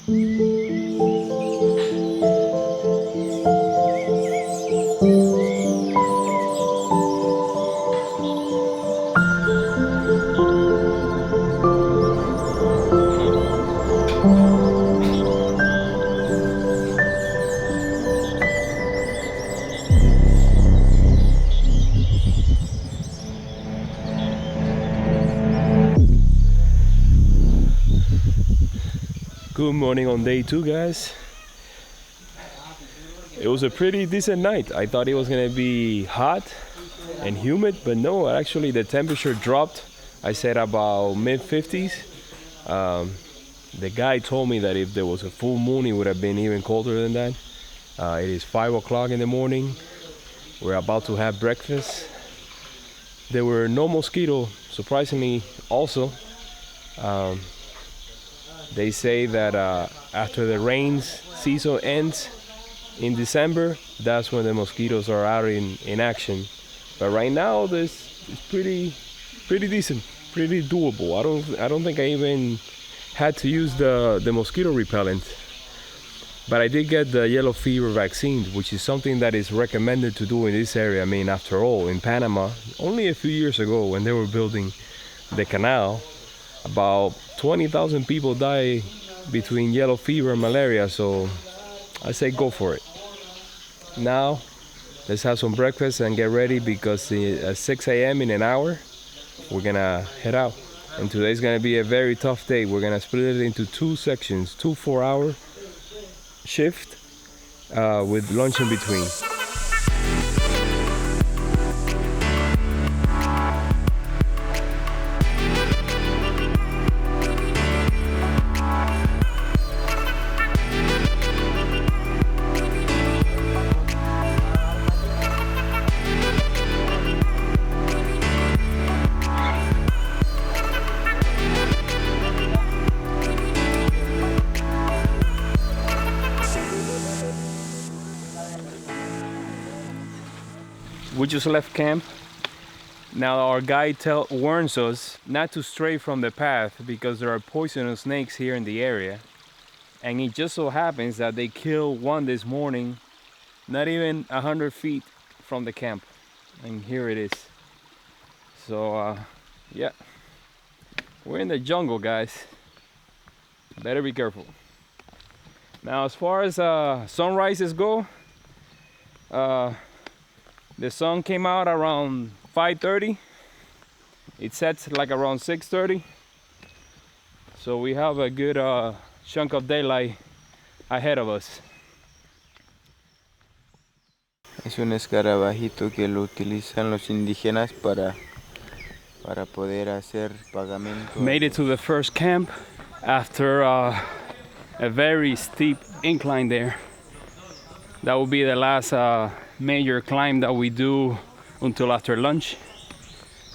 Good morning on day 2, guys. It was a pretty decent night. I thought it was gonna be hot and humid, but no, actually the temperature dropped. I said about mid 50s. The guy told me that if there was a full moon, it would have been even colder than that. It is 5 o'clock in the morning. We're about to have breakfast. There were no mosquitoes, surprisingly also. They say that after the rains season ends in December, that's when the mosquitoes are out in action. But right now, it's pretty decent, pretty doable. I don't think I even had to use the mosquito repellent. But I did get the yellow fever vaccine, which is something that is recommended to do in this area. I mean, after all, in Panama, only a few years ago when they were building the canal, about 20,000 people die between yellow fever and malaria, so I say go for it. Now, let's have some breakfast and get ready because at 6 a.m. in an hour, we're gonna head out. And today's gonna be a very tough day. We're gonna split it into 2 sections, 2 4-hour shift with lunch in between. We just left camp. Now our guide warns us not to stray from the path because there are poisonous snakes here in the area. And it just so happens that they killed one this morning, not even 100 feet from the camp. And here it is. So yeah, we're in the jungle, guys. Better be careful. Now as far as sunrises go, the sun came out around 5:30. It sets like around 6:30. So we have a good chunk of daylight ahead of us. Es un escarabajito que lo utilizan los indígenas para poder hacer pagamento. Made it to the first camp after a very steep incline there. That will be the last major climb that we do until after lunch.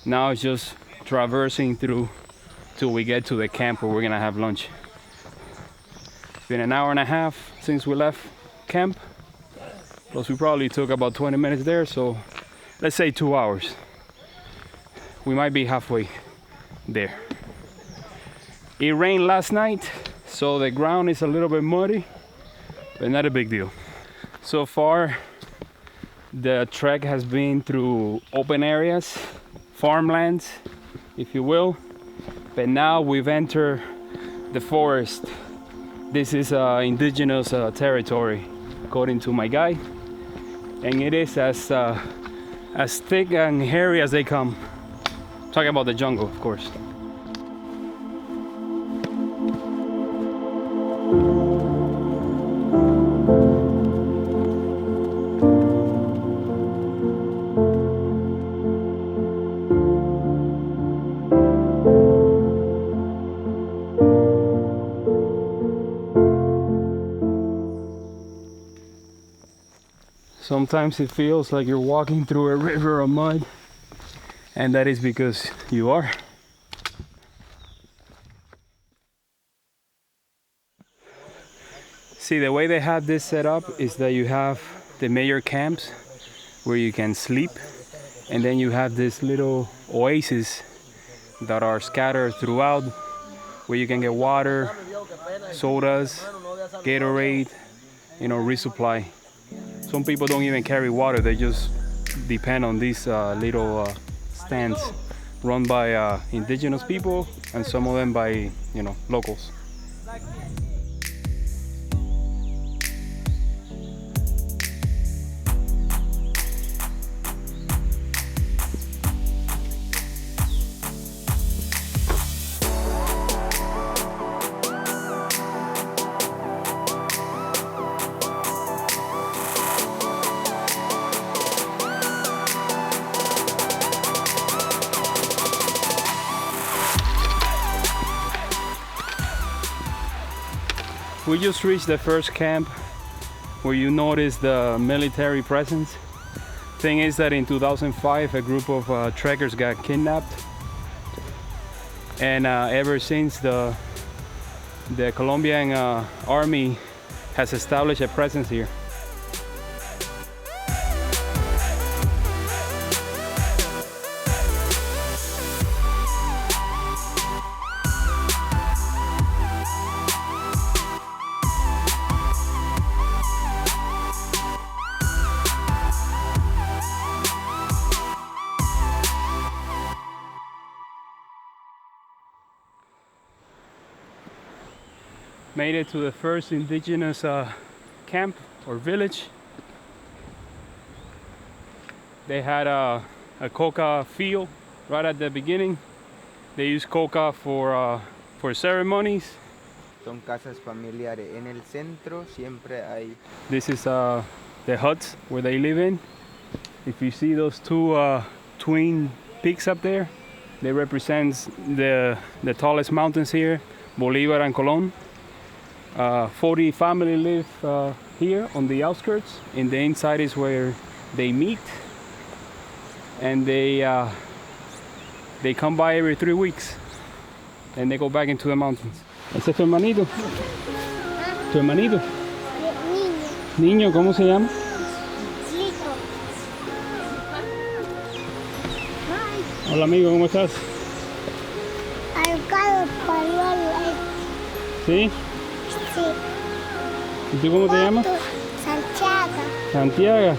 Now it's just traversing through till we get to the camp where we're gonna have lunch. It's been an hour and a half since we left camp, plus we probably took about 20 minutes there, so let's say 2 hours. We might be halfway there. It rained last night, so the ground is a little bit muddy, but not a big deal. So far, the trek has been through open areas, farmlands, if you will. But now we've entered the forest. This is indigenous territory, according to my guide. And it is as thick and hairy as they come. Talking about the jungle, of course. Sometimes it feels like you're walking through a river of mud, and that is because you are. See, the way they have this set up is that you have the major camps where you can sleep, and then you have this little oasis that are scattered throughout where you can get water, sodas, Gatorade, resupply. Some people don't even carry water, they just depend on these little stands run by indigenous people and some of them by locals. We just reached the first camp where you notice the military presence. Thing is that in 2005 a group of trekkers got kidnapped, and ever since the Colombian army has established a presence here. Made it to the first indigenous camp or village. They had a coca field right at the beginning. They use coca for ceremonies. Son casas familiares. En el centro siempre hay. This is the huts where they live in. If you see those two twin peaks up there, they represent the tallest mountains here, Bolivar and Colón. 40 families live here on the outskirts. In the inside is where they meet, and they come by every 3 weeks, and they go back into the mountains. ¿Ese es tu hermanito? ¿Tu hermanito? Niño. Niño, ¿cómo se llama? Listo. Hola amigo, ¿cómo estás? Arcado para ¿Sí? sí. ¿Y tú cómo te llamas? Santiago. Santiago.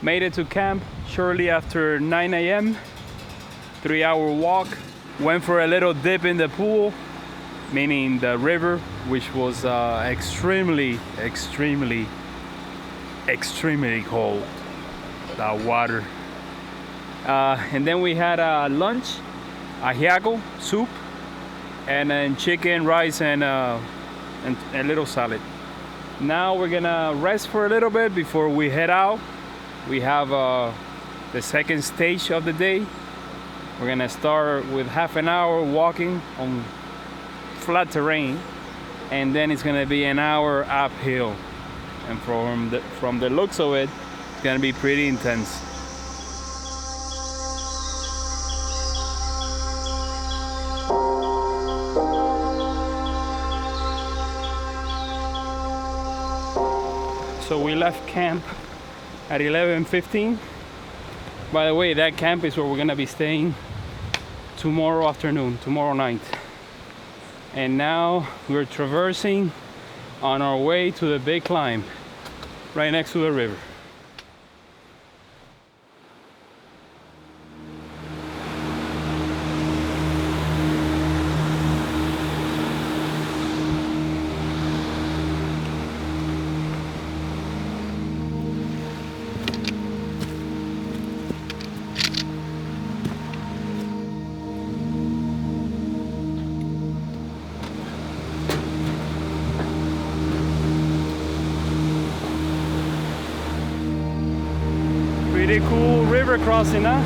Made it to camp shortly after 9 a.m. 3-hour walk. Went for a little dip in the pool, meaning the river, which was extremely cold, the water. And then we had lunch, ajiaco soup, and then chicken, rice, and a little salad. Now we're gonna rest for a little bit before we head out. We have the second stage of the day. We're gonna start with half an hour walking on flat terrain, and then it's gonna be an hour uphill. And from the looks of it, it's gonna be pretty intense. So we left camp at 11:15. By the way, that camp is where we're gonna be staying tomorrow afternoon, tomorrow night. And now we're traversing on our way to the big climb right next to the river. Pretty cool river crossing, huh?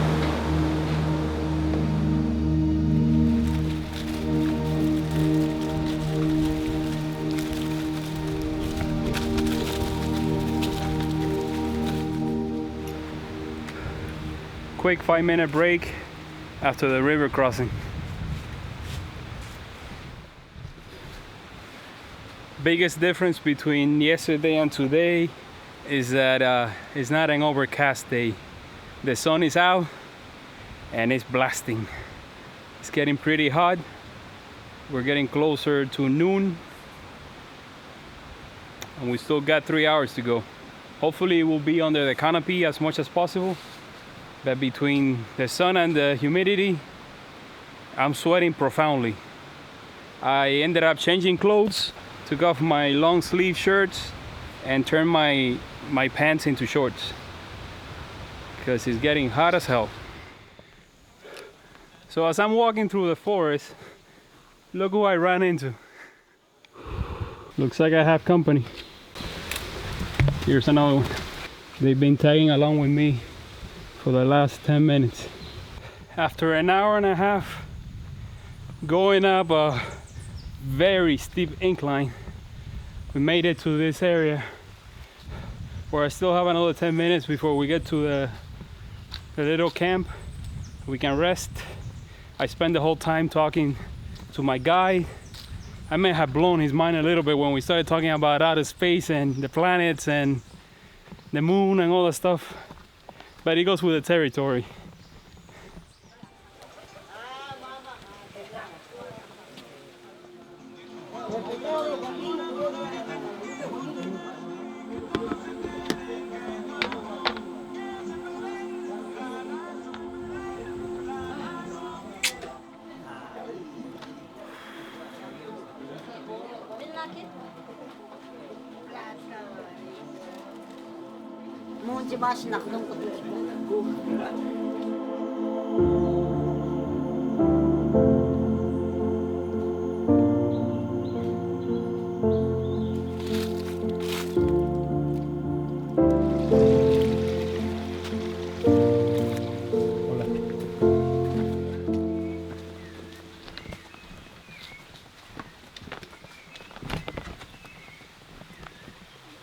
Quick 5-minute break after the river crossing. Biggest difference between yesterday and today is that it's not an overcast day. The sun is out and it's blasting. It's getting pretty hot. We're getting closer to noon and we still got 3 hours to go. Hopefully it will be under the canopy as much as possible, but between the sun and the humidity, I'm sweating profoundly. I ended up changing clothes, took off my long sleeve shirts and turned my pants into shorts because it's getting hot as hell. So as I'm walking through the forest, look who I ran into. Looks like I have company. Here's another one. They've been tagging along with me for the last 10 minutes. After an hour and a half going up a very steep incline, we made it to this area where I still have another 10 minutes before we get to the little camp. We can rest. I spent the whole time talking to my guide. I may have blown his mind a little bit when we started talking about outer space and the planets and the moon and all that stuff, but it goes with the territory.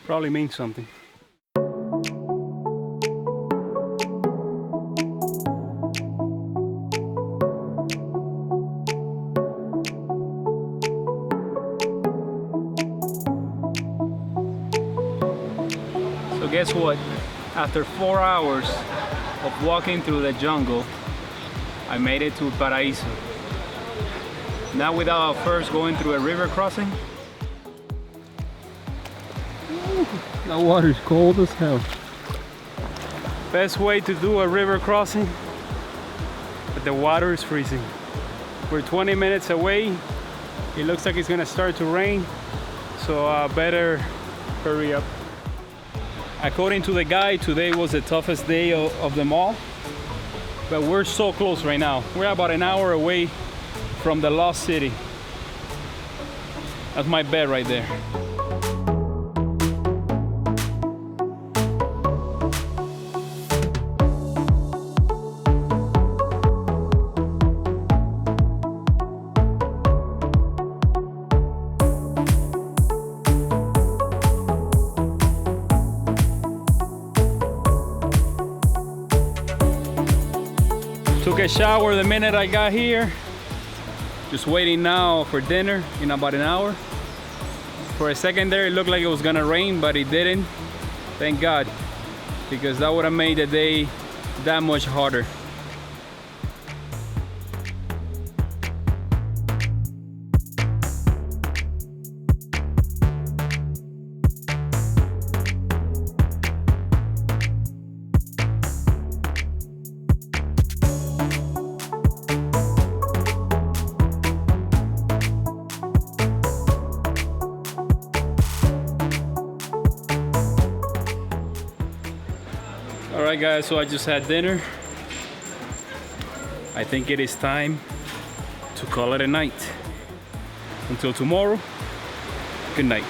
Probably means something. So guess what? After 4 hours of walking through the jungle, I made it to Paraíso. Not without first going through a river crossing. That water's cold as hell. Best way to do a river crossing, but the water is freezing. We're 20 minutes away. It looks like it's gonna start to rain, so better hurry up. According to the guide, today was the toughest day of them all, but we're so close right now. We're about an hour away from the lost city. That's my bed right there. Took a shower the minute I got here. Just waiting now for dinner in about an hour. For a second there, it looked like it was gonna rain, but it didn't. Thank God, because that would have made the day that much harder. Alright guys, so I just had dinner. I think it is time to call it a night. Until tomorrow, good night.